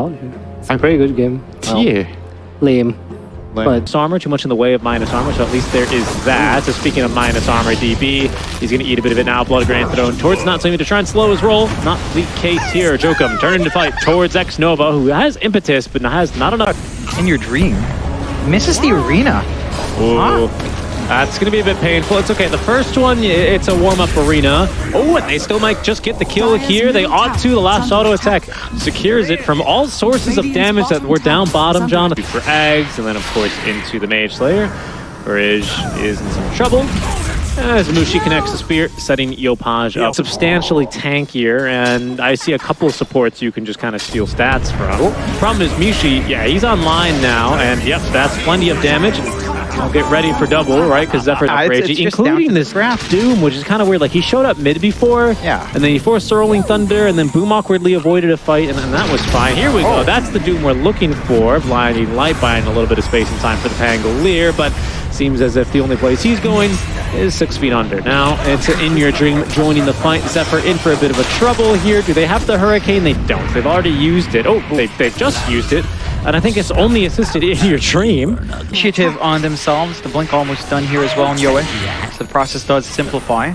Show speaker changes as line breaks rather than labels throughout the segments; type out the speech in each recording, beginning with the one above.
out. A very good game.
Tier.
Lame. But
Armor, too much in the way of minus armor, so at least there is that. So speaking of minus armor, DB, he's going to eat a bit of it now. Blood Grenade thrown towards Natsumi to try and slow his roll. Not the case here. Jokum turning to fight towards X-Nova, who has impetus, but has not enough.
In your dream. Misses the arena.
Ooh. That's going to be a bit painful. It's okay. The first one, it's a warm-up arena. Oh, and they still might just get the kill here. They ought to. The last auto attack secures it from all sources of damage that were down bottom, Jonathan. For Eggs, and then, of course, into the Mage Slayer. Ridge is in some trouble. As Mushi connects the spear, setting Yopaj up. Substantially tankier, and I see a couple of supports you can just kind of steal stats from. Problem is Mushi, yeah, he's online now, and yep, that's plenty of damage. I'll get ready for double, right? Because Zephyr's ragey, including this Doom, which is kind of weird. Like, he showed up mid before, and then he forced Swirling Thunder, and then Boom awkwardly avoided a fight, and that was fine. Here we go. That's the Doom we're looking for. Blinding Light, buying a little bit of space and time for the Pangolier, but seems as if the only place he's going is 6 feet under. Now, it's In Your Dream joining the fight. Zephyr in for a bit of a trouble here. Do they have the Hurricane? They don't. They've already used it. Oh, they've just used it. And I think it's only assisted In Your Dream.
Initiative on themselves. The blink almost done here as well in Yoe. So the process does simplify.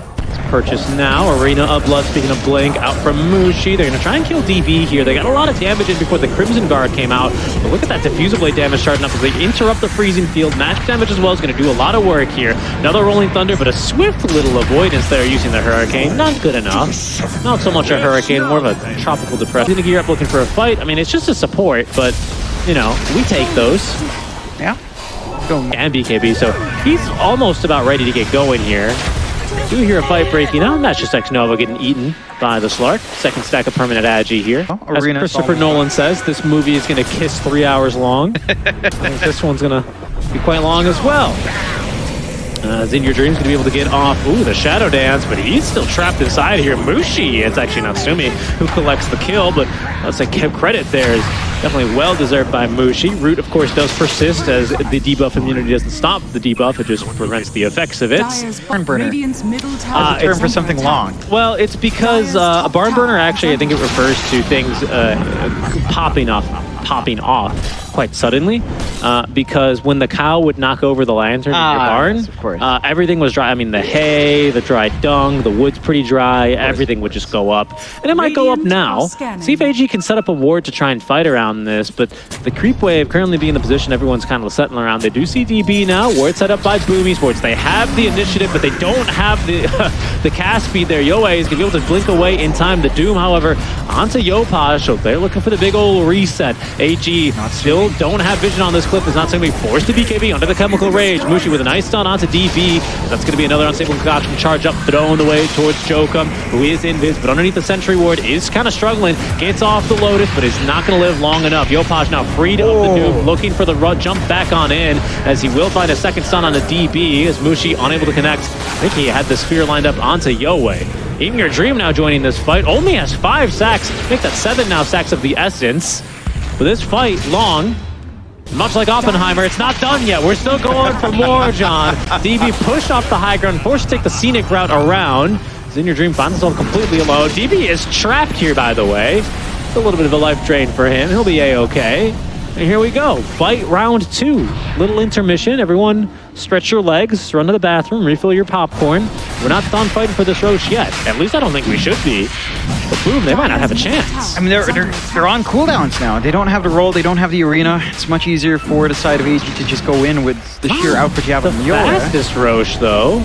Purchase now. Arena of Blood, speaking of blink, out from Mushi. They're going to try and kill DB here. They got a lot of damage in before the Crimson Guard came out. But look at that Diffusal Blade damage starting up as they interrupt the freezing field. Magic damage as well is going to do a lot of work here. Another Rolling Thunder, but a swift little avoidance there using the Hurricane. Not good enough. Not so much a Hurricane, more of a tropical depression. Going to gear up looking for a fight. I mean, it's just a support, but, you know, we take those.
Yeah.
And BKB, so he's almost about ready to get going here. Do hear a fight breaking out, and that's just X-Nova getting eaten by the Slark. Second stack of permanent Agi here. As Christopher Nolan says, this movie is going to kiss 3 hours long. I think this one's going to be quite long as well. In Your Dream's going to be able to get off, the Shadow Dance, but he's still trapped inside here. Mushi, it's actually Natsumi who collects the kill, but let's say credit there is definitely well-deserved by Mushi. Root, of course, does persist as the debuff immunity doesn't stop the debuff, it just prevents the effects of it.
Barn Burner. It's a term for something long.
Well, it's because a Barn Burner, actually, I think it refers to things popping off quite suddenly, because when the cow would knock over the lantern in your barn,
yes, of course.
Everything was dry. I mean, the hay, the dry dung, the wood's pretty dry, everything would just go up. And it might go up now. See if AG can set up a ward to try and fight around this, but the creep wave currently being in the position everyone's kind of settling around. They do see DB now, ward set up by Boom Esports. They have the initiative, but they don't have the cast speed there. Yoe is going to be able to blink away in time. The Doom, however, onto Yopaj, so they're looking for the big old reset. AG still don't have vision on this clip. Is not going to be forced to BKB onto the Chemical Rage. Mushi with a nice stun onto DB. That's going to be another unstable concoction charge up, thrown away towards Jokum, who is invis, but underneath the Sentry Ward is kind of struggling. Gets off the Lotus, but is not going to live long enough. Yopaj now freed up the Doom, looking for the jump back on in, as he will find a second stun on the DB, as Mushi unable to connect. I think he had the spear lined up onto Yoe. In Your Dream now joining this fight, only has 5 sacks. Make that 7 now sacks of the Essence. But this fight, long, much like Oppenheimer, it's not done yet. We're still going for more, John. DB pushed off the high ground, forced to take the scenic route around. In Your Dream finds himself completely alone. DB is trapped here, by the way. It's a little bit of a life drain for him. He'll be A-okay. And here we go. Fight round 2. Little intermission. Everyone stretch your legs, run to the bathroom, refill your popcorn. We're not done fighting for this Roche yet. At least I don't think we should be. But Boom, they might not have a chance.
I mean, they're on cooldowns now. They don't have the roll, they don't have the arena. It's much easier for the side of AG to just go in with the sheer output you have on Yoe.
The fastest Roche, though.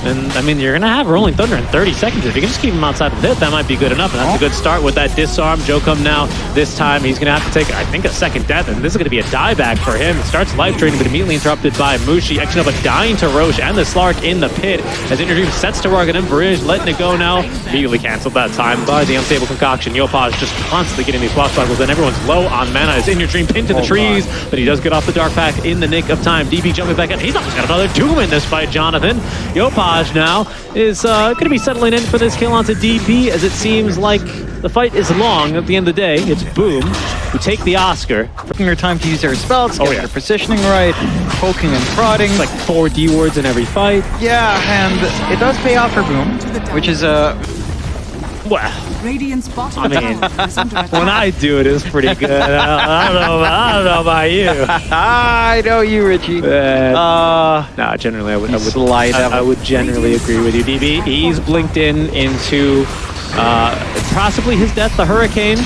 And, I mean, you're going to have Rolling Thunder in 30 seconds. If you can just keep him outside of hit, that might be good enough. And that's a good start with that disarm. Jokum now, this time, he's going to have to take, I think, a second death. And this is going to be a dieback for him. It starts life draining, but immediately interrupted by Mushi. X-Nova dying to Roche and the Slark in the pit. As In Your Dream sets to work and Bridge, letting it go now. Immediately canceled that time by the unstable concoction. Yopaj just constantly getting these swashbuckles, and everyone's low on mana as In Your Dream pinned to the trees. But he does get off the Dark Pack in the nick of time. DB jumping back in. He's almost got another Doom in this fight, Jonathan. Yopaj now is going to be settling in for this kill onto DB, as it seems like the fight is long. At the end of the day, it's Boom who take the Oscar.
Taking their time to use their spells, get their positioning right, poking and prodding.
It's like 4 D wards in every fight.
Yeah, and it does pay off for Boom, which is
Well,
Radiant's bottom
I mean,
tower is under attack.
when I do it, it's pretty good. I don't know about you.
I know you, Richie.
No, generally I would generally agree with you, DB. He's blinked into possibly his death, the hurricane.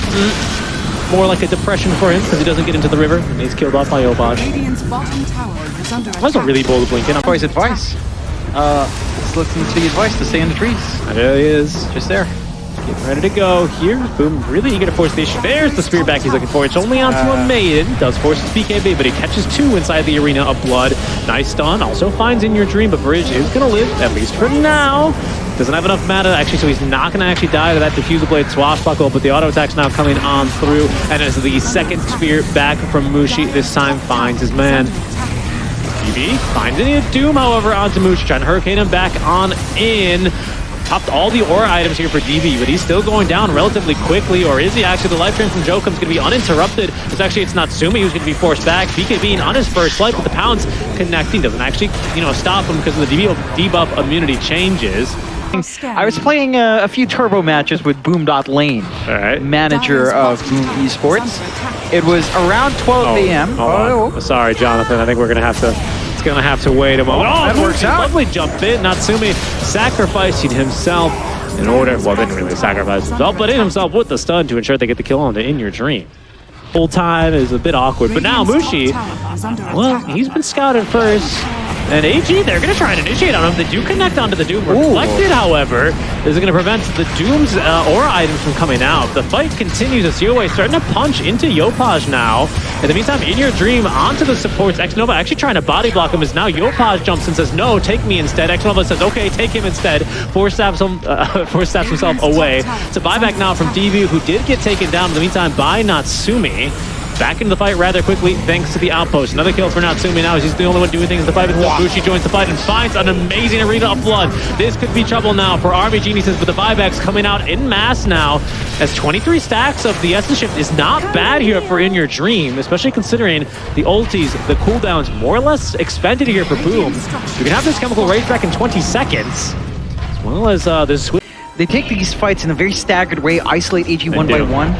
More like a depression for him because he doesn't get into the river and he's killed off by Obaj.
Radiant's bottom tower is under attack.
That was a really bold blink in.
Boys' advice. Let's listen to the advice to stay in the trees.
It really is.
Just there.
Getting ready to go here. Boom, really eager to force the issue. There's the spear back he's looking for. It's only onto a maiden. Does force his BKB, but he catches two inside the arena of blood. Nice stun. Also finds In Your Dream, but Bridge is going to live, at least for now. Doesn't have enough mana, actually, so he's not going to actually die to that Diffusal Blade swashbuckle, but the auto attack's now coming on through, and as the second spear back from Mushi, this time finds his man. DB finds a Doom, however, onto Mushi, trying to hurricane him back on in. Popped all the aura items here for DB, but he's still going down relatively quickly, or is he actually? The life drain from Jokum's going to be uninterrupted. It's Natsumi who's going to be forced back. BKB on his first life, but the pounds connecting doesn't actually, stop him because of the debuff immunity changes.
I was playing a few turbo matches with Boom.Lane, manager of Boom Esports. It was around 12 a.m.
Sorry, Jonathan. I think we're gonna have to. It's gonna have to wait a moment.
That works out.
Lovely jump in. Natsumi sacrificing himself in order. Well, didn't really sacrifice himself, but in himself with the stun to ensure they get the kill on the In Your Dream. Full time is a bit awkward, but now Mushi. Well, he's been scouted first. And AG, they're going to try and initiate on him. They do connect onto the Doom. Reflected, however, is going to prevent the Doom's aura items from coming out. The fight continues as Yue starting to punch into Yopaj now. In the meantime, In Your Dream onto the supports. Xnova actually trying to body block him as now Yopaj jumps and says, no, take me instead. Xnova says, okay, take him instead. Force stabs himself away. It's a buyback now from DB, who did get taken down in the meantime by Natsumi. Back into the fight rather quickly, thanks to the outpost. Another kill for Natsumi now, as he's the only one doing things in the fight. Bushi joins the fight and finds an amazing arena of blood. This could be trouble now for Army Geniuses, but the buybacks coming out in mass now, as 23 stacks of the Essence Shift is not bad here for In Your Dream, especially considering the ultis, the cooldowns, more or less expended here for Boom. You can have this chemical rage back in 20 seconds, as well as this switch.
They take these fights in a very staggered way, isolate AG one by one.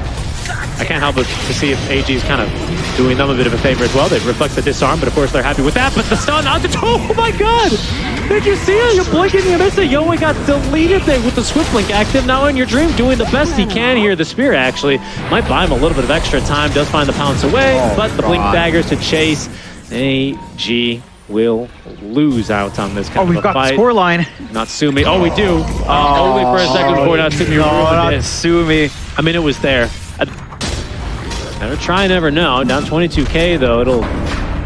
I can't help but to see if AG is kind of doing them a bit of a favor as well. They reflect the disarm, but of course they're happy with that. But the stun on the oh my god! Did you see it? You're blinking, you missed it. Yue got deleted there with the Swift Blink active. Now In Your Dream doing the best he can here. The spear actually might buy him a little bit of extra time. Does find the pounce away, but the Blink daggers to chase. AG will lose out on this kind of
we've got
fight.
the scoreline.
Natsumi. Oh, we do. Only for a second before Natsumi ruined it.
Natsumi.
I mean, it was there. Never try, never know. Down 22k though, it'll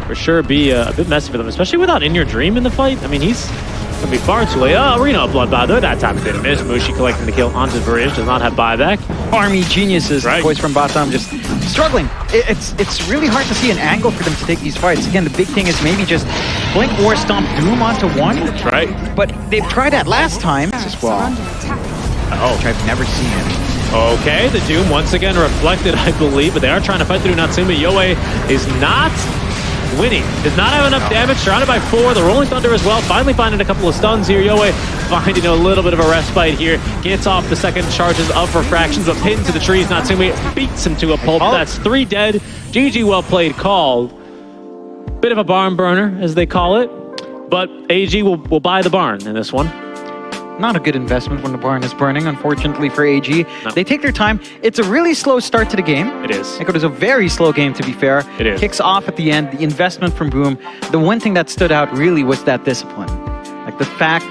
for sure be a bit messy for them, especially without In Your Dream in the fight. I mean, he's gonna be far too late. Arena of Blood, by the way, that time it didn't miss. Mushi collecting the kill onto Bridge, does not have buyback.
Army Geniuses, the boys from bottom, just struggling. It's really hard to see an angle for them to take these fights. Again, the big thing is maybe just Blink or Stomp Doom onto one.
That's right.
But they've tried that last time as well, which I've never seen it.
Okay, the Doom once again reflected, I believe, but they are trying to fight through Natsumi. Yue is not winning. Does not have enough damage, surrounded by 4. The Rolling Thunder as well, finally finding a couple of stuns here. Yue finding a little bit of a respite here. Gets off the second charges of refractions, but pinned to the trees. Natsumi beats him to a pulp. That's 3 dead. GG, well played, called. Bit of a barn burner, as they call it, but AG will buy the barn in this one.
Not a good investment when the barn is burning, unfortunately for AG.
No.
They take their time. It's a really slow start to the game.
It is.
It was a very slow game, to be fair.
It is.
Kicks off at the end, the investment from Boom. The one thing that stood out really was that discipline. Like the fact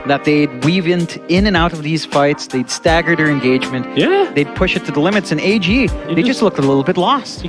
that they'd weave in and out of these fights, they'd stagger their engagement.
Yeah.
They'd push it to the limits, and AG, they just looked a little bit lost.